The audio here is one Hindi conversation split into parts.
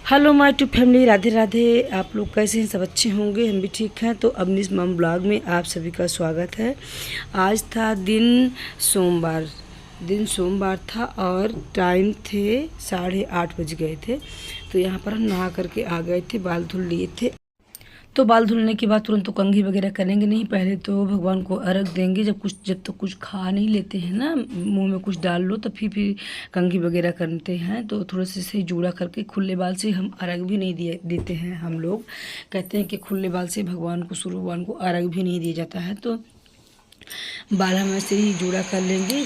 Hello my to family, Radhe Radhe. आप लोग कैसे हैं? सब अच्छे होंगे, हम भी ठीक हैं। तो अवनीश मम ब्लॉग में आप सभी का स्वागत है। आज था दिन सोमवार था और टाइम थे 8:30 बज गए थे। तो यहाँ पर हम नहा करके आ गए थे, बाल धुल लिए थे। तो बाल धुलने के बाद तुरंत तो कंघी वगैरह करेंगे नहीं, पहले तो भगवान को अर्घ देंगे। जब तक कुछ खा नहीं लेते हैं ना, मुंह में कुछ डाल लो, तो फिर कंघी वगैरह करते हैं। तो थोड़े से सही जूड़ा करके खुले बाल से हम अर्घ भी नहीं देते हैं। हम लोग कहते हैं कि खुले बाल से भगवान को, सूर्य भगवान को अर्घ भी नहीं दिया जाता है। तो बाल हम ऐसे ही जूड़ा कर लेंगे।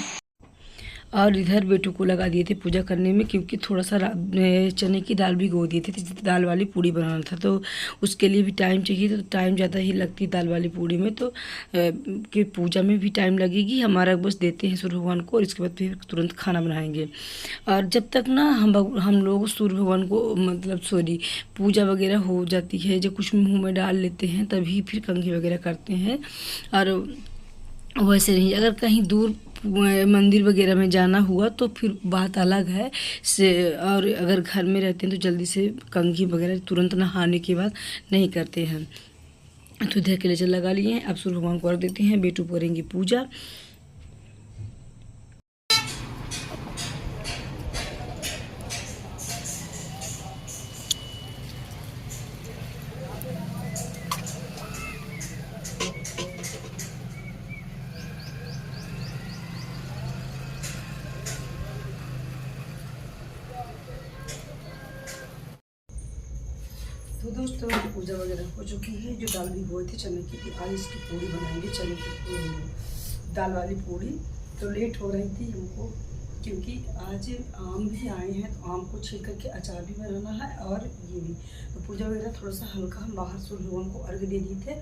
और इधर बेटू को लगा दिए थे पूजा करने में, क्योंकि थोड़ा सा चने की दाल भी गो दिए थे, दाल वाली पूड़ी बनाना था। तो उसके लिए भी टाइम चाहिए, तो टाइम ज़्यादा ही लगती दाल वाली पूड़ी में। तो कि पूजा में भी टाइम लगेगी। हमारा बस देते हैं सूर्य भगवान को और इसके बाद फिर तुरंत खाना बनाएंगे। और जब तक ना हम लोग सूर्य भगवान को पूजा वगैरह हो जाती है, जब कुछ मुँह में डाल लेते हैं तभी फिर कंघी वगैरह करते हैं। और वैसे नहीं, अगर कहीं दूर मंदिर वगैरह में जाना हुआ तो फिर बात अलग है से। और अगर घर में रहते हैं तो जल्दी से कंघी वगैरह तुरंत नहाने के बाद नहीं करते हैं। तो इधर के लिए लगा लिए हैं। अब सूर्य भगवान को अर्घ देते हैं, बेटू करेंगे पूजा। तो दोस्तों पूजा वगैरह हो चुकी है। जो दाल भी बोए थे चने की थी, आज इसकी पूड़ी बनाएंगे, चने की दाल वाली पूड़ी। तो लेट हो रही थी हमको, क्योंकि आज आम भी आए हैं, तो आम को छील करके अचार भी बनाना है और ये भी। तो पूजा वगैरह थोड़ा सा हल्का हम बाहर सूर्य भगवान को अर्घ दे दिए थे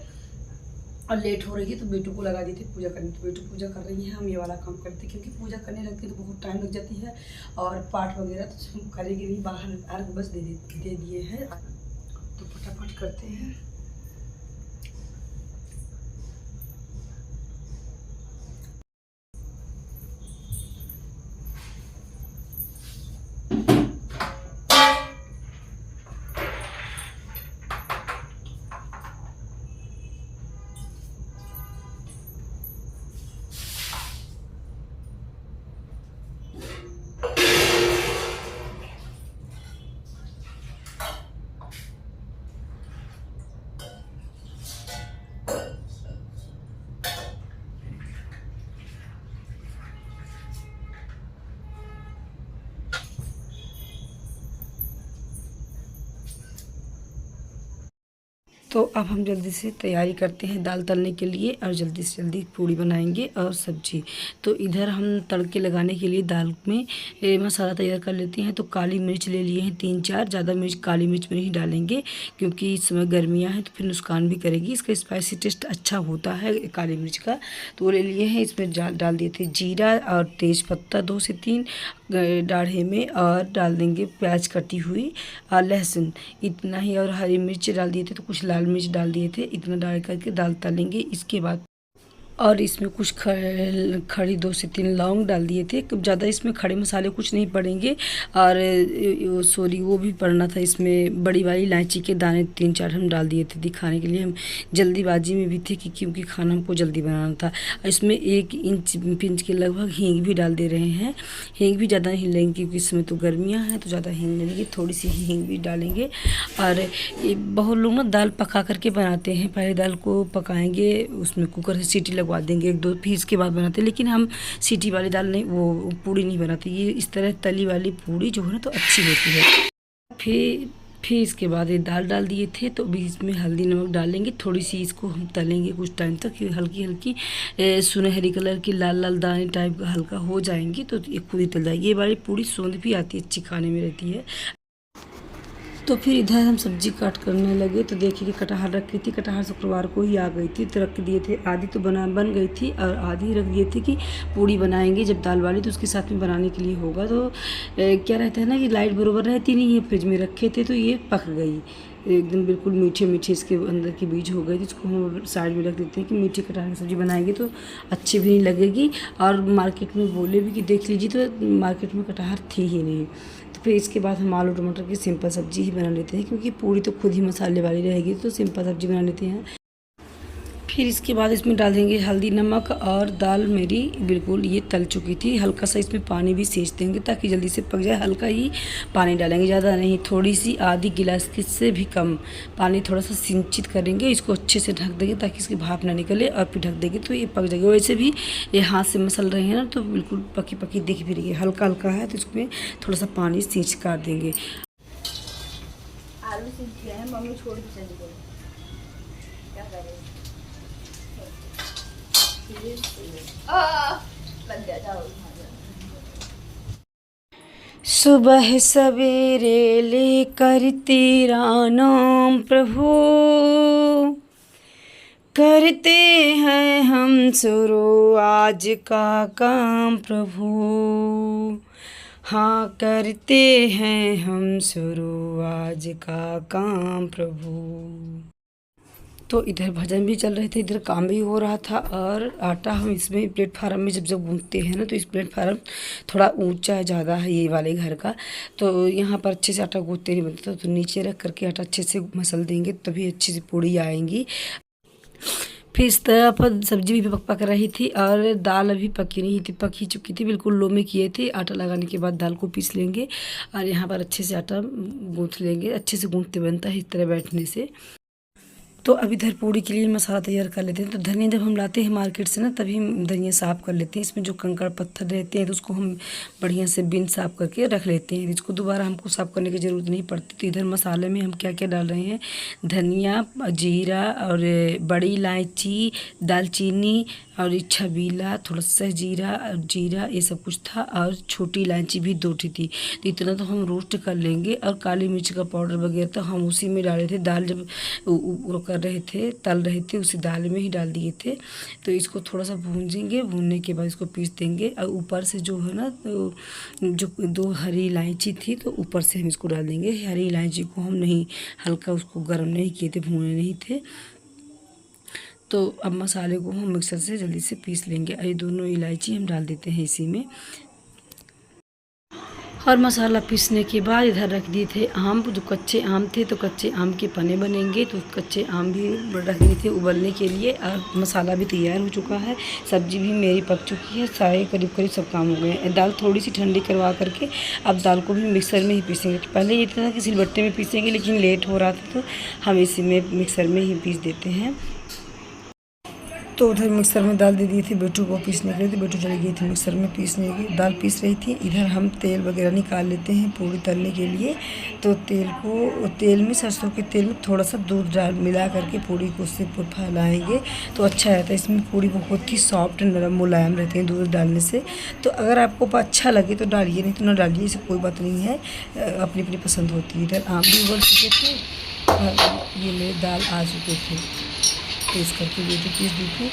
और लेट हो रही है तो बेटू को लगा दी थी पूजा करनी। तो बेटू पूजा कर रही है, हम ये वाला काम करते हैं, क्योंकि पूजा करने लगती है तो बहुत टाइम लग जाती है। और पाठ वगैरह तो हम करेंगे नहीं, बाहर अर्घ बस दे दिए हैं। तो फटाफट करते हैं। तो अब हम जल्दी से तैयारी करते हैं दाल तलने के लिए, और जल्दी से जल्दी पूड़ी बनाएंगे और सब्जी। तो इधर हम तड़के लगाने के लिए दाल में मसाला तैयार कर लेते हैं। तो काली मिर्च ले लिए हैं 3-4, ज़्यादा मिर्च काली मिर्च में नहीं डालेंगे, क्योंकि इस समय गर्मियाँ हैं तो फिर नुकसान भी करेगी। इसका स्पाइसी टेस्ट अच्छा होता है काली मिर्च का। तो वो ले लिए हैं। इसमें डाल दिए थे जीरा और तेज़ पत्ता 2 से 3 दाढ़े में, और डाल देंगे प्याज कटी हुई और लहसुन, इतना ही। और हरी मिर्च डाल दिए थे, तो कुछ लाल मिर्च डाल दिए थे। इतना डाल करके दाल तलेंगे। इसके बाद और इसमें कुछ खड़ी 2 से 3 लौंग डाल दिए थे। ज़्यादा इसमें खड़े मसाले कुछ नहीं पड़ेंगे। और वो भी पड़ना था इसमें, बड़ी वाली इलायची के दाने 3-4 हम डाल दिए थे दिखाने के लिए। हम जल्दीबाजी में भी थे कि क्योंकि खाना हमको जल्दी बनाना था। इसमें 1 इंच के लगभग हींग भी डाल दे रहे हैं। हींग भी ज़्यादा नहीं लेंगे, क्योंकि इसमें तो गर्मियाँ हैं तो ज़्यादा हींग लेंगे, थोड़ी सी हींग भी डालेंगे। और बहुत लोग ना दाल पका करके बनाते हैं। पहले दाल को पकाएंगे, उसमें कुकर से सीटी लगवा देंगे 1-2, फिर इसके बाद बनाते हैं। लेकिन हम सीटी वाली दाल नहीं, वो पूड़ी नहीं बनाते। ये इस तरह तली वाली पूड़ी जो है ना तो अच्छी होती है। फिर इसके बाद ये दाल डाल दिए थे। तो अभी इसमें हल्दी नमक डालेंगे, थोड़ी सी इसको हम तलेंगे कुछ टाइम तक। हल्की हल्की सुनहरी कलर की लाल लाल दाने टाइप हल्का हो जाएंगी तो ये खुद ही तल जाएगी। ये वाली पूड़ी सोंध भी आती है, अच्छी खाने में रहती है। तो फिर इधर हम सब्जी काट करने लगे तो देखिए कि कटहल रखी थी, कटहल शुक्रवार को ही आ गई थी तो रख दिए थे। आधी तो बन गई थी और आधी रख दिए थे कि पूड़ी बनाएंगे जब दाल वाली तो उसके साथ में बनाने के लिए होगा। तो क्या रहता है ना कि लाइट बरोबर रहती नहीं है, फ्रिज में रखे थे तो ये पक गई एकदम बिल्कुल मीठे मीठे, इसके अंदर के बीज हो गए थे। इसको हम साइड में रख देते हैं कि मीठे कटहल की सब्ज़ी बनाएंगे तो अच्छी भी नहीं लगेगी। और मार्केट में बोले भी कि देख लीजिए तो मार्केट में कटहल थी ही नहीं। तो फिर इसके बाद हम आलू टमाटर की सिंपल सब्ज़ी ही बना लेते हैं क्योंकि पूरी तो खुद ही मसाले वाली रहेगी तो सिंपल सब्ज़ी बना लेते हैं। फिर इसके बाद इसमें डाल देंगे हल्दी नमक और दाल मेरी बिल्कुल ये तल चुकी थी। हल्का सा इसमें पानी भी सेंच देंगे ताकि जल्दी से पक जाए। हल्का ही पानी डालेंगे, ज़्यादा नहीं, थोड़ी सी आधी गिलास से भी कम पानी थोड़ा सा सिंचित करेंगे। इसको अच्छे से ढक देंगे ताकि इसकी भाप ना निकले और फिर ढक देंगे तो ये पक जाएगा। वैसे भी ये हाथ से मसल रहे हैं ना तो बिल्कुल पकी पकी दिख भी रही है, हल्का हल्का है तो इसमें थोड़ा सा पानी सींच कर देंगे। आलू सीख गए हैं, मम्मी छोड़ के चली गई, क्या करें। लग गया, जाओ। सुबह सवेरे लेकर तेरा नाम प्रभु, करते हैं हम शुरू आज का काम प्रभु। हाँ करते हैं हम शुरू आज का काम प्रभु। तो इधर भजन भी चल रहे थे, इधर काम भी हो रहा था। और आटा हम इसमें प्लेटफार्म में जब गूंथते हैं ना तो इस प्लेटफार्म थोड़ा ऊंचा है, ज़्यादा है ये वाले घर का, तो यहाँ पर अच्छे से आटा गूंथते नहीं बनता तो नीचे रख करके आटा अच्छे से मसल देंगे तभी अच्छी सी पूड़ी आएंगी। फिर इस तरह पर सब्जी भी पक रही थी और दाल अभी पकी नहीं थी, पक ही चुकी थी, बिल्कुल लो में किए थे। आटा लगाने के बाद दाल को पीस लेंगे और यहाँ पर अच्छे से आटा गूँथ लेंगे। अच्छे से गूँथते बनता है इस तरह बैठने से। तो अब इधर पूड़ी के लिए मसाला तैयार कर लेते हैं। तो धनिया जब हम लाते हैं मार्केट से ना तभी हम धनिया साफ़ कर लेते हैं। इसमें जो कंकड़ पत्थर रहते हैं तो उसको हम बढ़िया से बिन साफ़ करके रख लेते हैं, इसको दोबारा हमको साफ़ करने की ज़रूरत नहीं पड़ती। तो इधर मसाले में हम क्या क्या डाल रहे हैं, धनिया, जीरा और बड़ी इलायची, दालचीनी और छबीला, थोड़ा सा जीरा ये सब कुछ था और छोटी इलायची भी 2 थी। तो इतना तो हम रोस्ट कर लेंगे। और काली मिर्च का पाउडर वगैरह तो हम उसी में डाले थे, दाल जब वो कर रहे थे तल रहे थे उसी दाल में ही डाल दिए थे। तो इसको थोड़ा सा भूंजेंगे, भूनने के बाद इसको पीस देंगे। और ऊपर से जो है ना तो जो 2 हरी इलायची थी तो ऊपर से हम इसको डाल देंगे। हरी इलायची को हम नहीं हल्का उसको गर्म नहीं किए थे, भूने नहीं थे। तो अब मसाले को हम मिक्सर से जल्दी से पीस लेंगे। ये दोनों इलायची हम डाल देते हैं इसी में। और मसाला पीसने के बाद इधर रख दिए थे आम, जो कच्चे आम थे तो कच्चे आम के पन्ने बनेंगे तो कच्चे आम भी रख दिए थे उबलने के लिए। और मसाला भी तैयार हो चुका है, सब्जी भी मेरी पक चुकी है, सारे करीब करीब सब काम हो गए हैं। दाल थोड़ी सी ठंडी करवा करके अब दाल को भी मिक्सर में ही पीसेंगे। तो पहले ये था कि सिलबट्टे में पीसेंगे लेकिन लेट हो रहा था तो हम इसी में मिक्सर में ही पीस देते हैं। तो उधर मिक्सर में दाल दे दी थी बेटू को पीसने के लिए, तो बेटू चली गई थी मिक्सर में पीसने की, दाल पीस रही थी। इधर हम तेल वगैरह निकाल लेते हैं पूड़ी तलने के लिए। तो तेल में सरसों के तेल में थोड़ा सा दूध मिला करके पूड़ी को उससे फैलाएंगे तो अच्छा रहता है। इसमें पूड़ी बहुत ही सॉफ्ट नरम मुलायम रहती है दूध डालने से। तो अगर आपको अच्छा लगे तो डालिए, नहीं तो ना डालिए, इससे कोई बात नहीं है, अपनी अपनी पसंद होती है। इधर आम भी उबल चुके थे और ये मेरे दाल आ चुके थे, पीस करके ये भी पीस दी थी।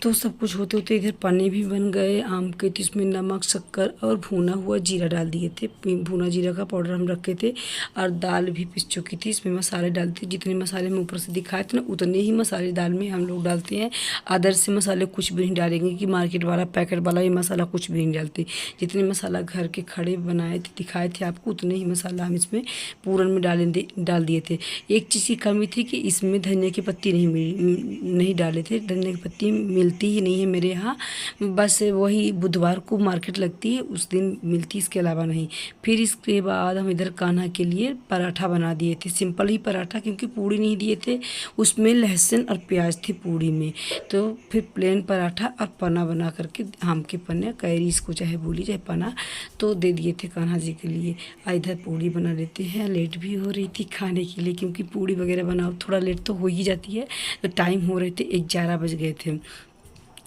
तो सब कुछ होते होते इधर पन्ने भी बन गए आम के। तो इसमें नमक, शक्कर और भुना हुआ जीरा डाल दिए थे, भुना जीरा का पाउडर हम रखे थे। और दाल भी पिस चुकी थी, इसमें मसाले डालते थे। जितने मसाले मैं ऊपर से दिखाए थे ना उतने ही मसाले दाल में हम लोग डालते हैं। अदर से मसाले कुछ भी नहीं डालेंगे कि मार्केट वाला पैकेट वाला ये मसाला कुछ भी नहीं डालते। जितने मसाला घर के खड़े बनाए थे दिखाए थे आपको उतने ही मसाला हम इसमें पूरन में डाल दिए थे। एक चीज़ की कमी थी कि इसमें धनिया की पत्ती नहीं डाले थे, धनिया की पत्ती मिलती ही नहीं है मेरे यहाँ, बस वही बुधवार को मार्केट लगती है उस दिन मिलती, इसके अलावा नहीं। फिर इसके बाद हम इधर कान्हा के लिए पराठा बना दिए थे, सिंपल ही पराठा, क्योंकि पूड़ी नहीं दिए थे, उसमें लहसुन और प्याज थी पूड़ी में। तो फिर प्लेन पराठा और पना बना करके, आम के पन्ने, कैरी इसको चाहे बोली चाहे पना, तो दे दिए थे कान्हा जी के लिए। इधर पूड़ी बना लेते हैं, लेट भी हो रही थी खाने के लिए क्योंकि पूड़ी वगैरह बनाओ थोड़ा लेट तो हो ही जाती है। तो टाइम हो रहे थे 11 बज गए थे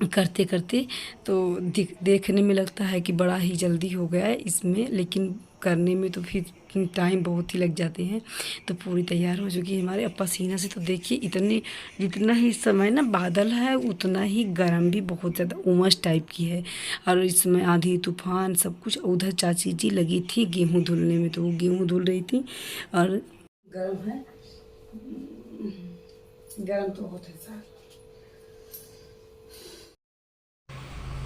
करते करते। तो देखने में लगता है कि बड़ा ही जल्दी हो गया है इसमें, लेकिन करने में तो फिर कुकिंग टाइम बहुत ही लग जाते हैं। तो पूरी तैयार हो चुकी है हमारे। अब पसीना से तो देखिए इतनी, जितना ही इस समय ना बादल है उतना ही गर्म भी बहुत ज़्यादा उमस टाइप की है। और इसमें आंधी तूफान सब कुछ। उधर चाची जी लगी थी गेहूँ धुलने में, तो वो गेहूँ धुल रही थी। और गर्म है, गर्म तो बहुत है सर।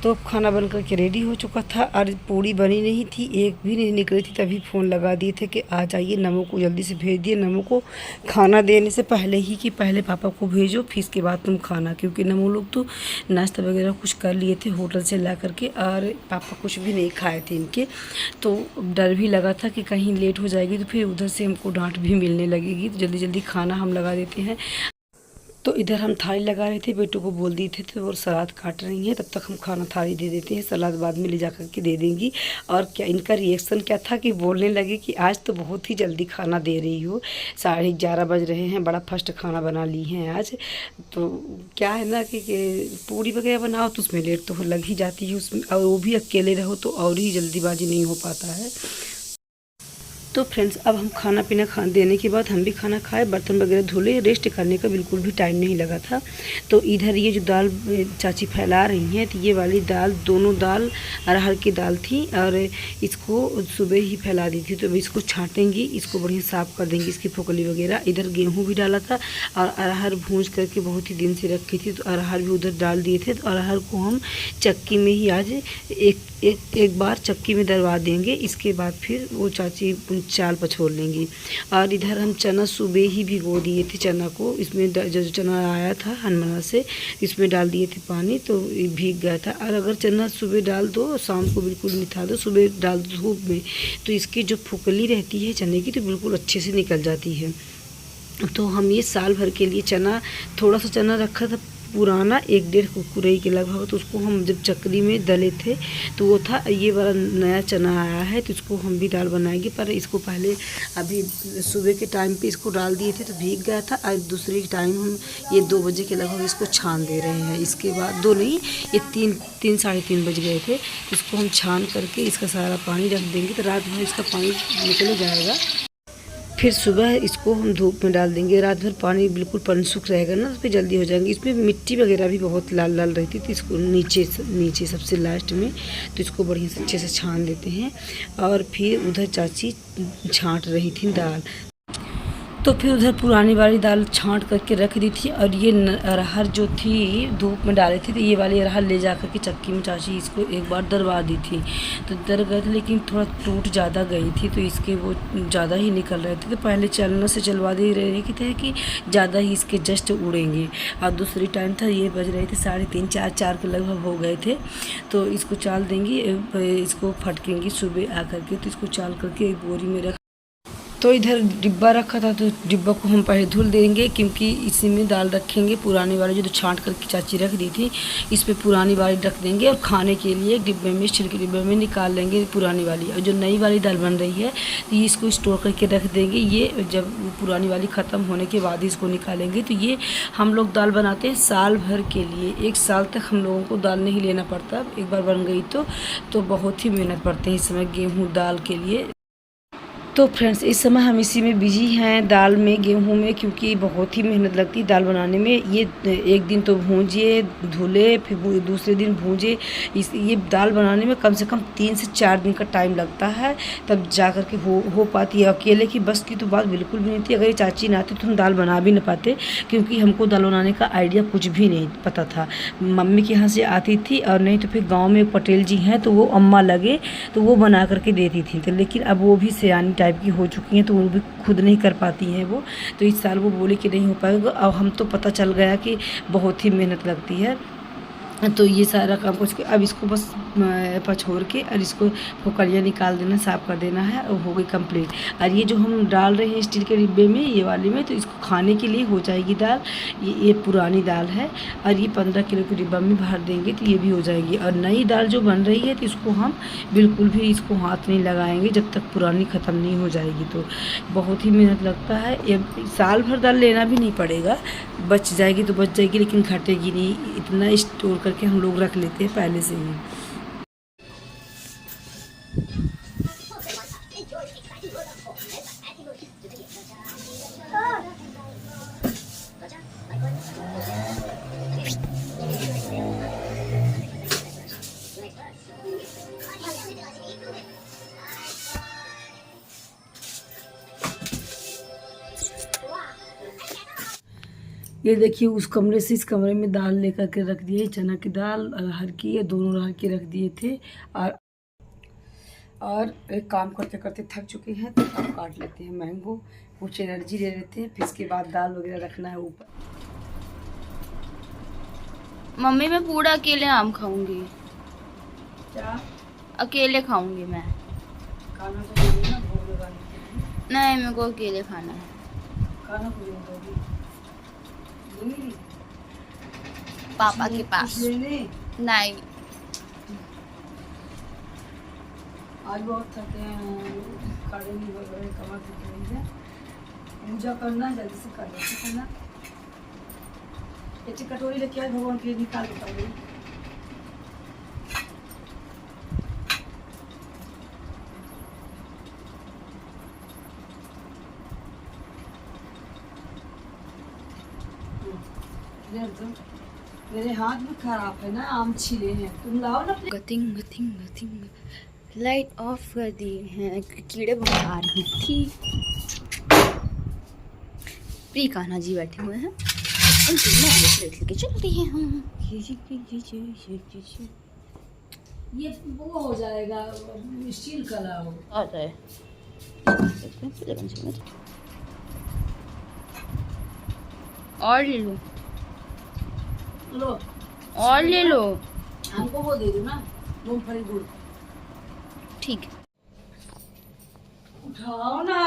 तो खाना बन कर के रेडी हो चुका था और पूड़ी बनी नहीं थी, एक भी नहीं निकली थी। तभी फ़ोन लगा दिए थे कि आ जाइए, नमो को जल्दी से भेज दिए। नमो को खाना देने से पहले ही कि पहले पापा को भेजो, फिर इसके बाद तुम खाना, क्योंकि नमो लोग तो नाश्ता वगैरह कुछ कर लिए थे होटल से ला करके, और पापा कुछ भी नहीं खाए थे इनके। तो डर भी लगा था कि कहीं लेट हो जाएगी तो फिर उधर से हमको डांट भी मिलने लगेगी, तो जल्दी जल्दी खाना हम लगा देते हैं। तो इधर हम थाली लगा रहे थे, बेटू को बोल दिए थे तो वो सलाद काट रही हैं, तब तक हम खाना थाली दे देते हैं, सलाद बाद में ले जा कर के दे देंगी। और क्या इनका रिएक्शन क्या था कि बोलने लगे कि आज तो बहुत ही जल्दी खाना दे रही हो, 11:30 बज रहे हैं, बड़ा फर्स्ट खाना बना ली हैं आज। तो क्या है ना कि पूड़ी वगैरह बनाओ तो उसमें लेट तो लग ही जाती है उसमें, और वो भी अकेले रहो तो और ही जल्दीबाजी नहीं हो पाता है। तो फ्रेंड्स, अब हम खाना पीना देने के बाद हम भी खाना खाए, बर्तन वगैरह धुले, रेस्ट करने का बिल्कुल भी टाइम नहीं लगा था। तो इधर ये जो दाल चाची फैला रही हैं, तो ये वाली दाल, दोनों दाल अरहर की दाल थी, और इसको सुबह ही फैला दी थी। तो अब इसको छाँटेंगी, इसको बढ़िया साफ़ कर देंगी, इसकी फोकली वगैरह। इधर गेहूँ भी डाला था और अरहर भूँज करके बहुत ही दिन से रखी थी, तो अरहर भी उधर डाल दिए थे। तो अरहर को हम चक्की में ही आज एक बार चक्की में दरवा देंगे, इसके बाद फिर वो चाची चाल पछोड़ लेंगी। और इधर हम चना सुबह ही भिगो दिए थे, चना को इसमें जो चना आया था हनुमाना से, इसमें डाल दिए थे पानी, तो भीग गया था। और अगर चना सुबह डाल दो, शाम को बिल्कुल मिठा दो, सुबह डाल दो धूप में, तो इसकी जो फुकली रहती है चने की तो बिल्कुल अच्छे से निकल जाती है। तो हम ये साल भर के लिए चना, थोड़ा सा चना रखा था पुराना, 1-1.5 कुरकुरे के लगभग, तो उसको हम जब चक्री में दले थे तो वो था। ये वाला नया चना आया है तो इसको हम भी दाल बनाएंगे, पर इसको पहले अभी सुबह के टाइम पे इसको डाल दिए थे तो भीग गया था, और दूसरे टाइम हम ये 2 बजे के लगभग इसको छान दे रहे हैं। इसके बाद 2 नहीं, ये 3 साढ़े 3 बज गए थे। इसको हम छान करके इसका सारा पानी रख देंगे, तो रात भर इसका पानी निकल जाएगा। फिर सुबह इसको हम धूप में डाल देंगे, रात भर पानी बिल्कुल सूख रहेगा ना, तो फिर जल्दी हो जाएंगे। इसमें मिट्टी वगैरह भी बहुत लाल लाल रहती थी, तो इसको नीचे सबसे लास्ट में तो इसको बढ़िया से अच्छे से छान देते हैं। और फिर उधर चाची छाँट रही थी दाल, तो फिर उधर पुरानी वाली दाल छाँट करके रख दी थी। और ये अरहर जो थी धूप में डाली थी, तो ये वाली अरहर ले जा कर के चक्की में चाची इसको एक बार दरवा दी थी, तो दर गए थे, लेकिन थोड़ा टूट ज़्यादा गई थी, तो इसके वो ज़्यादा ही निकल रहे थे। तो पहले चलने से चलवा दे रहे थे कि ज़्यादा ही इसके जस्ट उड़ेंगे। और दूसरी टाइम था, ये बज रहे थे 3:30 4 के लगभग हो गए थे। तो इसको चाल देंगी, इसको फटकेंगी सुबह आकर के, तो इसको चाल करके एक बोरी में रख। तो इधर डिब्बा रखा था, तो डिब्बा को हम पहले धुल देंगे, क्योंकि इसी में दाल रखेंगे। पुरानी वाली जो छाँट करके चाची रख दी थी, इस पे पुरानी वाली रख देंगे, और खाने के लिए डिब्बे में, स्टील के डिब्बे में निकाल लेंगे पुरानी वाली। और जो नई वाली दाल बन रही है तो ये इसको स्टोर करके रख देंगे। ये जब पुरानी वाली ख़त्म होने के बाद इसको निकालेंगे। तो ये हम लोग दाल बनाते हैं साल भर के लिए, 1 साल तक हम लोगों को दाल नहीं लेना पड़ता। एक बार बन गई तो बहुत ही मेहनत पड़ते हैं इस समय गेहूँ दाल के लिए। तो फ्रेंड्स, इस समय हम इसी में बिजी हैं, दाल में, गेहूं में, क्योंकि बहुत ही मेहनत लगती है दाल बनाने में। ये एक दिन तो भूंजिए, धुले, फिर दूसरे दिन भूंजे। ये दाल बनाने में कम से कम 3 से 4 दिन का टाइम लगता है, तब जा कर के हो पाती है। अकेले की बस की तो बात बिल्कुल भी नहीं थी। अगर ये चाची ना आती तो हम दाल बना भी नहीं पाते, क्योंकि हमको दाल बनाने का आइडिया कुछ भी नहीं पता था। मम्मी के यहाँ से आती थी, और नहीं तो फिर गाँव में पटेल जी हैं, तो वो अम्मा लगे तो वो बना करके देती थी। तो लेकिन अब वो भी सियानी टाइप की हो चुकी हैं, तो वो भी खुद नहीं कर पाती हैं वो। तो इस साल वो बोले कि नहीं हो पाएगा। अब हम तो पता चल गया कि बहुत ही मेहनत लगती है। तो ये सारा काम कुछ, अब इसको बस पछोड़ के और इसको फोकलियाँ निकाल देना, साफ़ कर देना है, और हो गई कंप्लीट। और ये जो हम डाल रहे हैं स्टील के डिब्बे में, ये वाले में, तो इसको खाने के लिए हो जाएगी दाल। ये पुरानी दाल है, और ये 15 किलो के डिब्बा में भर देंगे तो ये भी हो जाएगी। और नई दाल जो बन रही है तो इसको हम बिल्कुल भी इसको हाथ नहीं लगाएंगे जब तक पुरानी ख़त्म नहीं हो जाएगी। तो बहुत ही मेहनत लगता है। ये साल भर दाल लेना भी नहीं पड़ेगा, बच जाएगी तो बच जाएगी, लेकिन घटेगी नहीं। इतना स्टोर करके हम लोग रख लेते हैं पहले से ही। ये देखिए उस कमरे से इस कमरे में दाल लेकर के रख दिए, चना की दाल अरहर की, ये दोनों अरहर की रख दिए थे। और एक काम करते करते थक चुके हैं तो अब काट लेते हैं मैंगो, कुछ एनर्जी ले लेते हैं, फिर इसके बाद दाल वगैरह रखना है ऊपर। मम्मी मैं पूरा अकेले आम खाऊंगी। क्या अकेले खाऊंगी मैं। खाना तो देगी ना भोग लगाने के लिए। नहीं, मेरे को अकेले खाना है। खाना को नहीं दोगी? दूंगी? पापा के पास। कुछ लेने? नहीं। आज बहुत थके हैं, खड़े नहीं हो रहे, कमर थक रही है। पूजा करना है, जल्दी से कर लेते ना। एक कटोरी लेके आए भगवान के लिए, निकाल के पाऊंगी। मेरे हाथ में खराब है ना, आम छिले हैं, तुम लाओ ना। गतिंग गतिंग गतिंग लाइट ऑफ कर दी है, कीड़े बहुत आ रही थी। प्री कान्हा जी बैठे हुए हैं, उनकी मैं प्लेट लेके चल रही है हम। ये वो हो जाएगा, स्टील का लाओ। आ जाए और ले लो, लो और ले लो। हमको वो दे दो ना, मूंगफली गुड़। ठीक है, उठाओ ना।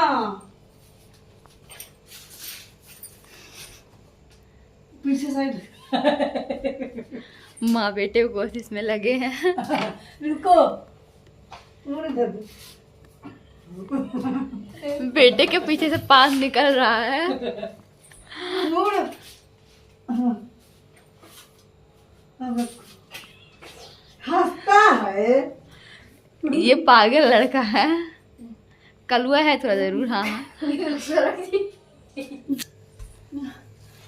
पीछे साइड। माँ बेटे कोशिश में लगे हैं। रुको, मुड़ इधर दो। बेटे के पीछे से पास निकल रहा है। मुड़। हंसता है। ये पागल लड़का है, कलुआ है थोड़ा जरूर। हाँ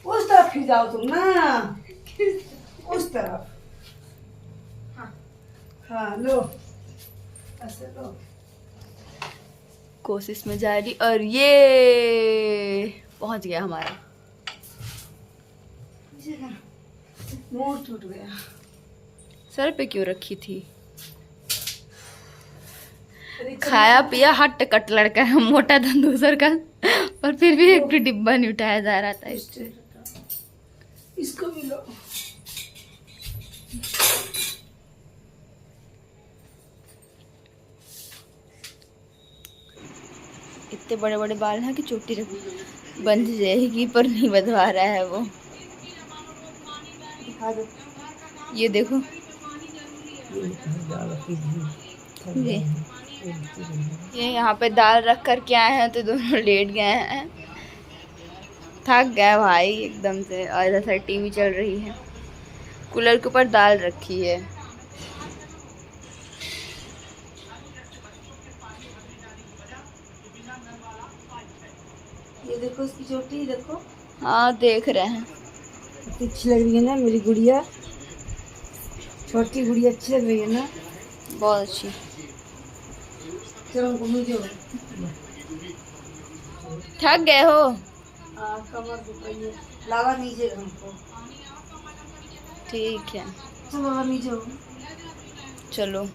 उस तरफ फिर जाओ तुम ना, उस तरफ। हाँ लो, ऐसे लो। कोशिश में जारी, और ये पहुंच गया हमारा। मुंह टूट गया। सर पे क्यों रखी थी? खाया पिया हट कट लड़का है, मोटा धंधूसर का, पर फिर भी एक डिब्बा नहीं उठाया जा रहा था इससे। इसको भी लो। इतने बड़े बड़े बाल हैं कि चोटी बंध जाएगी, पर नहीं बंधवा रहा है वो। दिखा दो। ये देखो, ये यहाँ पे दाल रख कर के आए हैं तो दोनों लेट गए हैं, थक गए भाई एकदम से। और इधर साइड टीवी चल रही है, कूलर के ऊपर दाल रखी है। ये देखो इसकी चोटी देखो। हाँ देख रहे हैं। अच्छी लग रही है ना मेरी गुड़िया, छोटी गुड़िया अच्छी लग रही है ना, बहुत अच्छी। चलो घूम जाओ। थक गए हो? हाँ कमर दुख रही है, लावा नीचे हमको। ठीक है, चलो नीचे। चलो।